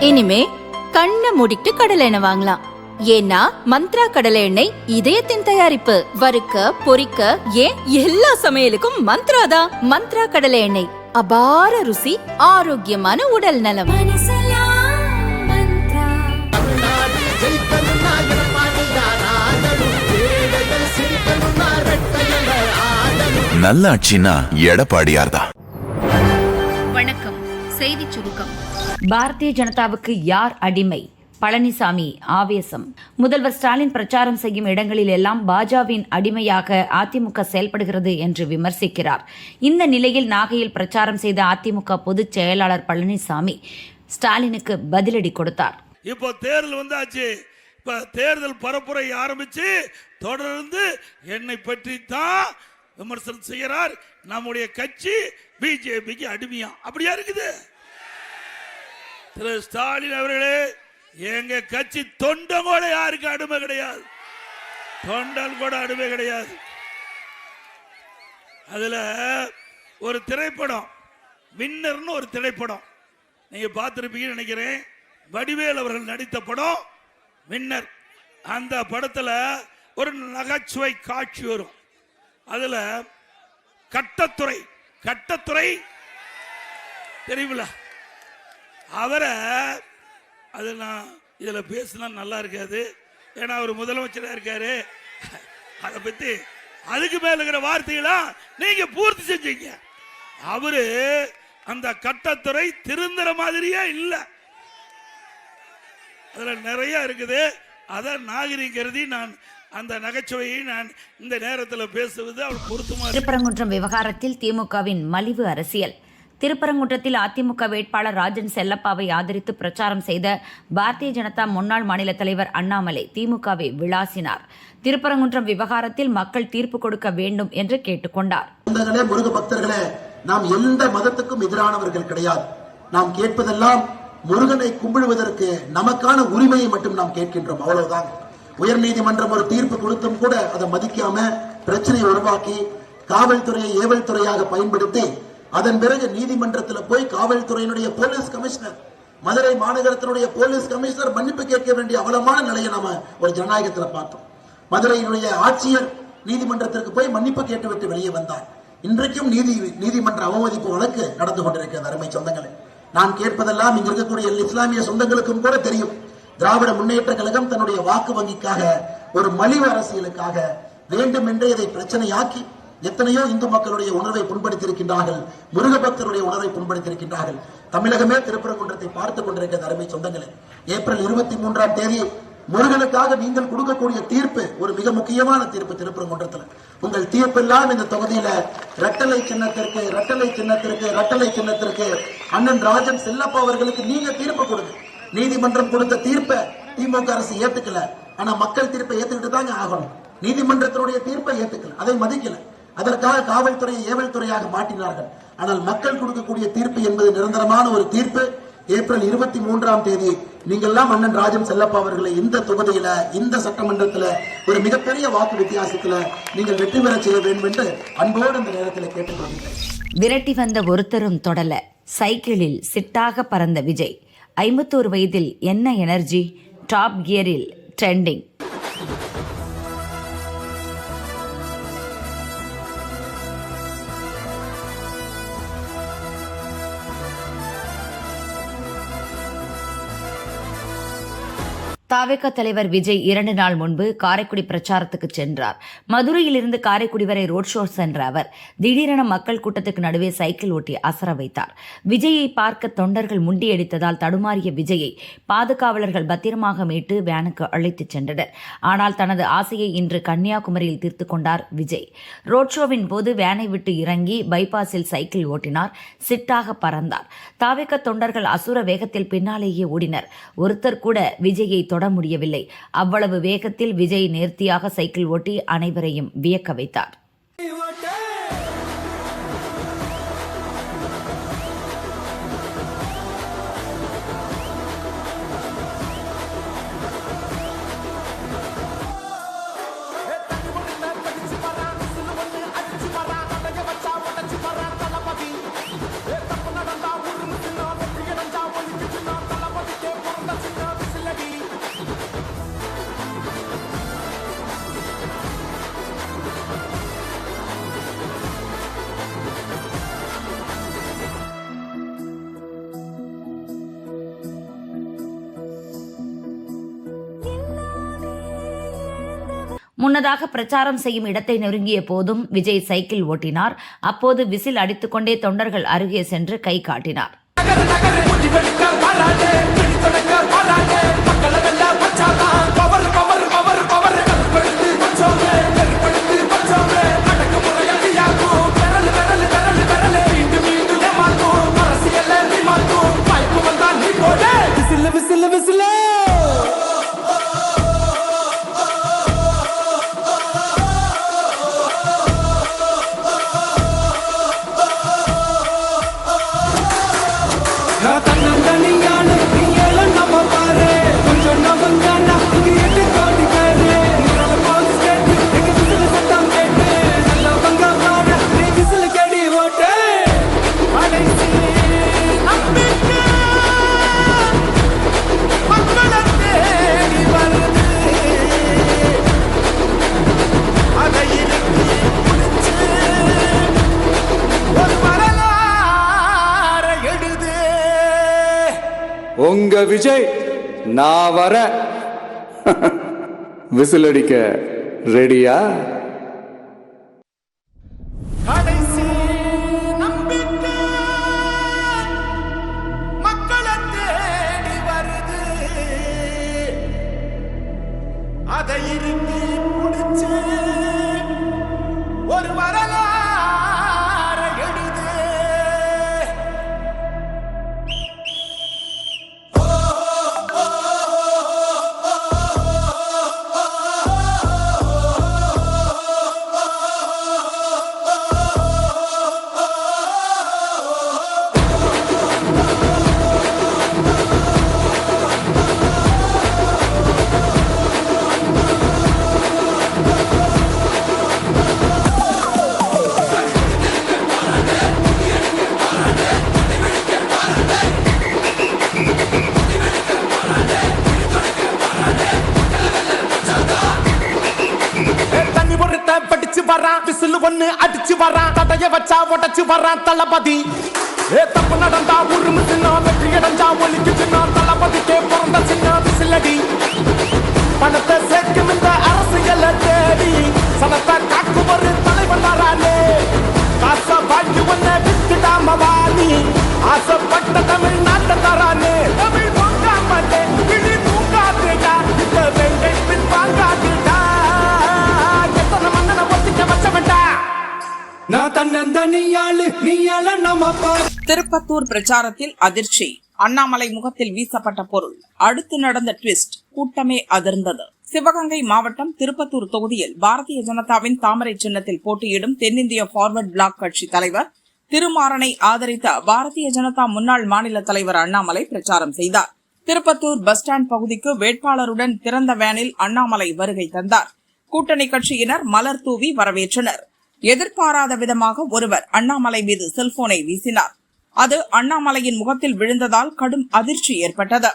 இனிமே கண்ணை மூடிட்டு கடலை எண்ணெய் வாங்கலாம். ஏன்னா மந்த்ரா கடலை எண்ணெய் இதயத்தின் தயாரிப்பு. வறுக்க பொரிக்க ஏன் எல்லா சமையலுக்கும் மந்த்ரா தான். மந்த்ரா கடலை எண்ணெய், அபார ருசி, ஆரோக்கியமான உடல் நலம். நல்லாட்சினா எடப்பாடியார்தான். வணக்கம். செய்தி சுருக்கம். பாரதிய ஜனதாவுக்கு யார் அடிமை? பழனிசாமி ஆவேசம். முதல்வர் ஸ்டாலின் பிரச்சாரம் செய்யும் இடங்களில் எல்லாம் பாஜகவின் அடிமையாக அதிமுக செயல்படுகிறது என்று விமர்சிக்கிறார். இந்த நிலையில் நாகையில் பிரச்சாரம் செய்த அதிமுக பொதுச் செயலாளர் பழனிசாமி ஸ்டாலினுக்கு பதிலடி கொடுத்தார். இப்போ தேர்தல் வந்தாச்சு. இப்ப தேர்தல் பரப்புரை ஆரம்பிச்சு தொடர்ந்து என்னை பற்றி தான் விமர்சனம் செய்கிறார். நம்முடைய கட்சி பிஜேபிக்கு அடிமையா? அப்படியா இருக்குது? திரு ஸ்டாலின் அவர்களே, எங்க கட்சி தொண்டன் கூட யாருக்கு அடிமை கிடையாது. தொண்டன் கூட அடிமை கிடையாது. அதுல ஒரு திரைப்படம் வின்னர்னு ஒரு திரைப்படம் நீங்க பார்த்திருப்பீங்கன்னு நினைக்கிறேன். வடிவேல் அவர்கள் நடித்த படம் வின்னர். அந்த படத்துல ஒரு நகைச்சுவை காட்சி வரும். அதுல கட்டத்துறை தெரியுமில்ல, அவரை அது நான் இதுல பேசினா நல்லா இருக்காது. ஏன்னா அவர் முதலமைச்சராக இருக்காரு. அதை பத்தி அதுக்கு மேல இருக்கிற வார்த்தைகளா நீங்க பூர்த்தி செஞ்சீங்க. அவரு அந்த கட்டத்துறை திருந்துற மாதிரியே இல்லை. அதுல நிறைய இருக்குது. அத நாகரிகருதி நான் அந்த நகைச்சுவையை நான் இந்த நேரத்தில் பேசுவது அவர் பொருத்தமாக. திருப்பரங்குன்றம் விவகாரத்தில் திமுகவின் மலிவு அரசியல். திருப்பரங்குன்றத்தில் அதிமுக வேட்பாளர் ராஜன் செல்லப்பாவை ஆதரித்து பிரச்சாரம் செய்த பாரதிய ஜனதா முன்னாள் மாநில தலைவர் அண்ணாமலை திமுகவை விளாசினார். திருப்பரங்குன்றம் விவகாரத்தில் மக்கள் தீர்ப்பு கொடுக்க வேண்டும் என்று கேட்டுக்கொண்டார். முருக பக்தர்களே, நாம் எந்த மதத்துக்கும் எதிரானவர்கள் கிடையாது. நாம் கேட்பதெல்லாம் முருகனை கும்பிடுவதற்கு நமக்கான உரிமையை மட்டும் நாம் கேட்கின்றோம், அவ்வளவுதான். உயர் நீதிமன்றம் ஒரு தீர்ப்பு கொடுத்தும் கூட அதை மதிக்காம பிரச்சனையை உருவாக்கி காவல்துறையை ஏவல் துறையாக பயன்படுத்தி அதன் பிறகு நீதிமன்றத்தில் போய் காவல்துறையினுடைய போலீஸ் கமிஷனர், மதுரை மாநகரத்தினுடைய போலீஸ் கமிஷனர் மன்னிப்பு கேட்க வேண்டிய அவலமான நிலையை நாம ஒரு ஜனநாயகத்தில் பார்த்தோம். மதுரையினுடைய ஆட்சியர் நீதிமன்றத்திற்கு போய் மன்னிப்பு கேட்டுவிட்டு வெளியே வந்தார். இன்றைக்கும் நீதிமன்ற அவமதிப்பு வழக்கு நடந்து கொண்டிருக்கிறது. அருமை சொந்தங்களே, நான் கேட்பதெல்லாம் இங்க இருக்கக்கூடிய இஸ்லாமிய சொந்தங்களுக்கும் கூட தெரியும். திராவிட முன்னேற்ற கழகம் தன்னுடைய வாக்கு வங்கிக்காக, ஒரு மலிவு அரசியலுக்காக வேண்டுமென்றே இதை பிரச்சனையாக்கி எத்தனையோ இந்து மக்களுடைய உணர்வை புண்படுத்தியிருக்கின்றார்கள். முருக பக்தருடைய உணர்வை புண்படுத்தியிருக்கின்றார்கள். தமிழகமே திருப்பரங்குன்றத்தை பார்த்துக் கொண்டிருக்கிறது. அருமை சொந்தங்களே, ஏப்ரல் 23ஆம் தேதி முருகனுக்காக நீங்கள் கொடுக்கக்கூடிய தீர்ப்பு ஒரு மிக முக்கியமான தீர்ப்பு. திருப்பரங்குன்றத்தில் உங்கள் தீர்ப்பெல்லாம் இந்த தொகுதியில இரட்டலை சின்னத்திற்கு அண்ணன் ராஜன் செல்லப்பா அவர்களுக்கு நீங்க தீர்ப்பு கொடுங்க. நீதிமன்றம் கொடுத்த தீர்ப்பை திமுக அரசு ஏத்துக்கல. ஆனா மக்கள் தீர்ப்பை ஏத்துக்கிட்டு தாங்க ஆகணும். நீதிமன்றத்தினுடைய தீர்ப்பை ஏத்துக்கல, அதை மதிக்கல. அதற்காக காவல்துறையை ஏவல் துறையாக மாற்றினார்கள். ஆனால் மக்கள் கொடுக்கக்கூடிய தீர்ப்பு என்பது நிரந்தரமான ஒரு தீர்ப்பு. ஏப்ரல் 23ஆம் தேதி நீங்கள் எல்லாம் அண்ணன் ராஜன் செல்லப்பா அவர்களை இந்த தொகுதியில, இந்த சட்டமன்றத்தில் ஒரு மிகப்பெரிய வாக்கு வித்தியாசத்தில் நீங்கள் வெற்றி பெற செய்ய வேண்டும் என்று அன்போடு இந்த நேரத்தில் கேட்டுக்கொள்கிறேன். விரட்டி வந்த ஒருத்தரும் தொடல, சைக்கிளில் சிட்டாக பறந்த விஜய். 51 வயதில் என்ன எனர்ஜி? டாப் கியரில் ட்ரெண்டிங். தாவேகா தலைவர் விஜய் 2 நாள் முன்பு காரைக்குடி பிரச்சாரத்துக்கு சென்றார். மதுரையிலிருந்து காரைக்குடி வரை ரோட் ஷோ சென்ற அவர் திடீரென மக்கள் கூட்டத்துக்கு நடுவே சைக்கிள் ஓட்டி அசர வைத்தார். விஜயை பார்க்க தொண்டர்கள் முண்டியடித்ததால் தடுமாறிய விஜயை பாதுகாவலர்கள் பத்திரமாக மீட்டு வேனுக்கு அழைத்துச் சென்றனர். ஆனால் தனது ஆசையை இன்று கன்னியாகுமரியில் தீர்த்து கொண்டார் விஜய். ரோட் ஷோவின் போது வேனை விட்டு இறங்கி பைபாஸில் சைக்கிள் ஓட்டினார். சிட்டாக பறந்தார். தாவேகா தொண்டர்கள் அசுர வேகத்தில் பின்னாலேயே ஓடினர். ஒருத்தர் கூட விஜயை தொட முடியவில்லை. அவ்வளவு வேகத்தில் விஜய் நேர்த்தியாக சைக்கிள் ஓட்டி அனைவரையும் வியக்க வைத்தார். முன்னதாக பிரச்சாரம் செய்யும் இடத்தை நெருங்கிய போதும் விஜய் சைக்கிள் ஓட்டினார். அப்போது விசில் அடித்துக்கொண்டே தொண்டர்கள் அருகே சென்று கை காட்டினார். உங்க விஜய் நான் வர விசில் அடிக்க ரெடியா? அதை இருந்து முடிச்சு ஒரு வரலாறு எழுது. விசில் ஒண்ணு அடிச்சு வரான், தடைய வச்சா உடச்சு வரான் தளபதி. தப்பு நடந்தா உருமு சின்ன, வெற்றி அடைஞ்சா ஒலிக்கு சின்ன, தளபதிக்கே பிறந்த சின்ன விசிலடி. பணத்தை சேர்க்கும் இந்த அரசியலை தேடி சனத்தை காக்கும் ஒரு தலைவன் வரானே. காசை வாங்கி ஒன்ன வித்துடாம வாணி, ஆசைப்பட்ட தமிழ்நாட்டை தரானே. தமிழ் பொங்காமட்டே கிளி தூங்காதுடா, இந்த வெங்கை பின் வாங்காதுடா. எத்தனை மன்னனை ஒத்திக்க வச்சவன்டா, நான் தன்னந்தனியாளு நீயால நம்ம பாரு. திருப்பத்தூர் பிரச்சாரத்தில் அதிர்ச்சி. அண்ணாமலை முகத்தில் வீசப்பட்ட பொருள். அடுத்து நடந்த ட்விஸ்ட். கூட்டமே அதிர்ந்தது. சிவகங்கை மாவட்டம் திருப்பத்தூர் தொகுதியில் பாரதிய ஜனதாவின் தாமரை சின்னத்தில் போட்டியிடும் தென்னிந்திய பார்வர்ட் பிளாக் கட்சி தலைவர் திருமாறனை ஆதரித்த பாரதிய ஜனதா முன்னாள் மாநில தலைவர் அண்ணாமலை பிரச்சாரம் செய்தார். திருப்பத்தூர் பஸ் ஸ்டாண்ட் பகுதிக்கு வேட்பாளருடன் திறந்த வேனில் அண்ணாமலை வருகை தந்தார். கூட்டணி கட்சியினர் மலர் தூவி வரவேற்றனர். எதிர்பாராத விதமாக ஒருவர் அண்ணாமலை மீது செல்போனை வீசினார். அது அண்ணாமலையின் முகத்தில் விழுந்ததால் கடும் அதிர்ச்சி ஏற்பட்டது.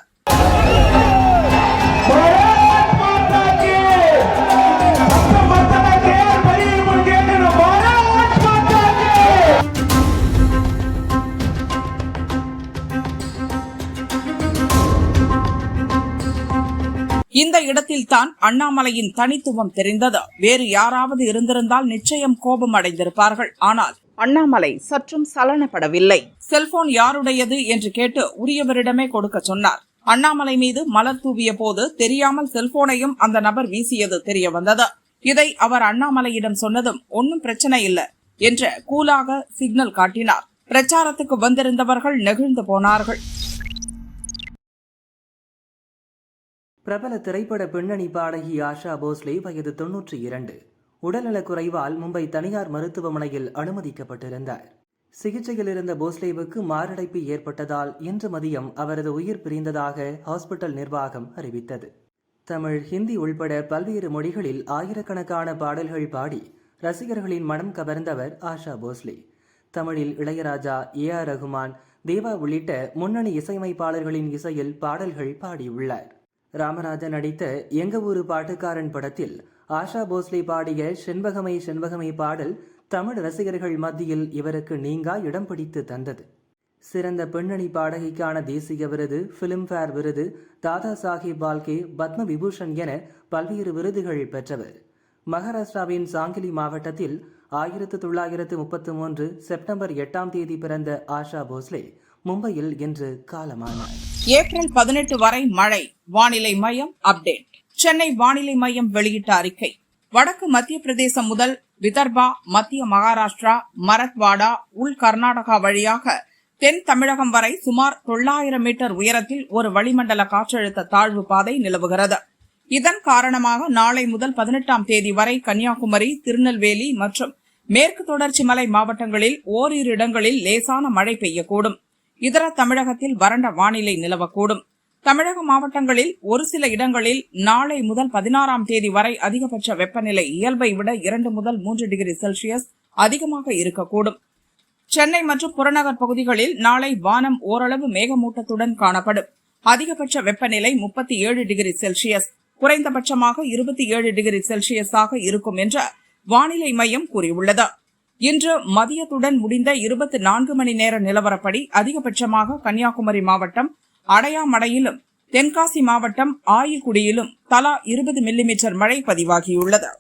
இந்த இடத்தில் தான் அண்ணாமலையின் தனித்துவம் தெரிந்தது. வேறு யாராவது இருந்திருந்தால் நிச்சயம் கோபம் அடைந்திருப்பார்கள். ஆனால் அண்ணாமலை சற்றும் சலனப்படவில்லை. செல்போன் யாருடையது என்று கேட்டு உரியவரிடமே கொடுக்க சொன்னார். அண்ணாமலை மீது மலர் தூவிய போது தெரியாமல் செல்போனையும் அந்த நபர் வீசியது தெரிய வந்தது. இதை அவர் அண்ணாமலையிடம் சொன்னதும் ஒன்னும் பிரச்சனை இல்ல என்ற கூலாக சிக்னல் காட்டினார். பிரச்சாரத்துக்கு வந்திருந்தவர்கள் நெகிழ்ந்து போனார்கள். பிரபல திரைப்பட பின்னணி பாடகி ஆஷா போஸ்லே வயது 92 உடல்நலக் குறைவால் மும்பை தனியார் மருத்துவமனையில் அனுமதிக்கப்பட்டிருந்தார். சிகிச்சையில் இருந்த போஸ்லேவுக்கு மாரடைப்பு ஏற்பட்டதால் இன்று மதியம் அவரது உயிர் பிரிந்ததாக ஹாஸ்பிட்டல் நிர்வாகம் அறிவித்தது. தமிழ், ஹிந்தி உள்பட பல்வேறு மொழிகளில் ஆயிரக்கணக்கான பாடல்கள் பாடி ரசிகர்களின் மனம் கவர்ந்தவர் ஆஷா போஸ்லே. தமிழில் இளையராஜா, AR ரகுமான், தேவா உள்ளிட்ட முன்னணி இசையமைப்பாளர்களின் இசையில் பாடல்கள் பாடியுள்ளார். ராமராஜன் நடித்த எங்க ஊரு பாட்டுக்காரன் படத்தில் ஆஷா போஸ்லே பாடிய செண்பகமை செண்பகமை பாடல் தமிழ் ரசிகர்கள் மத்தியில் இவருக்கு நீங்கா இடம் பிடித்து தந்தது. சிறந்த பின்னணி பாடகிக்கான தேசிய விருது, பிலிம்பேர் விருது, தாதா சாஹிப் பால்கே, பத்ம விபூஷன் என பல்வேறு விருதுகள் பெற்றவர். மகாராஷ்டிராவின் சாங்கிலி மாவட்டத்தில் 1933 செப்டம்பர் 8ஆம் தேதி பிறந்த ஆஷா போஸ்லே மும்பையில் இன்று காலமானார். ஏப்ரல் 18 வரை மழை. வானிலை மையம் அப்டேட். சென்னை வானிலை மையம் வெளியிட்ட அறிக்கை. வடக்கு மத்திய பிரதேசம் முதல் விதர்பா, மத்திய மகாராஷ்டிரா, மராத்வாடா, உள் கர்நாடகா வழியாக தென் தமிழகம் வரை சுமார் 900 மீட்டர் உயரத்தில் ஒரு வளிமண்டல காற்றழுத்த தாழ்வு பாதை நிலவுகிறது. இதன் காரணமாக நாளை முதல் 18ஆம் தேதி வரை கன்னியாகுமரி, திருநெல்வேலி மற்றும் மேற்கு தொடர்ச்சி மலை மாவட்டங்களில் ஓரிரு இடங்களில் லேசான மழை பெய்யக்கூடும். இதர தமிழகத்தில் வறண்ட வானிலை நிலவக்கூடும். தமிழக மாவட்டங்களில் ஒரு சில இடங்களில் நாளை முதல் 16ஆம் தேதி வரை அதிகபட்ச வெப்பநிலை இயல்பை விட 2 முதல் 3 டிகிரி செல்சியஸ் அதிகமாக இருக்கக்கூடும். சென்னை மற்றும் புறநகர் பகுதிகளில் நாளை வானம் ஓரளவு மேகமூட்டத்துடன் காணப்படும். அதிகபட்ச வெப்பநிலை 37 டிகிரி செல்சியஸ், குறைந்தபட்சமாக 27 டிகிரி செல்சியஸாக இருக்கும் என்று வானிலை மையம் கூறியுள்ளது. இன்று மதியத்துடன் முடிந்த 24 மணி நேர நிலவரப்படி அதிகபட்சமாக கன்னியாகுமரி மாவட்டம் அடையாமடையிலும் தென்காசி மாவட்டம் ஆயிக்குடியிலும் தலா 20 மில்லிமீட்டர் மழை பதிவாகியுள்ளது.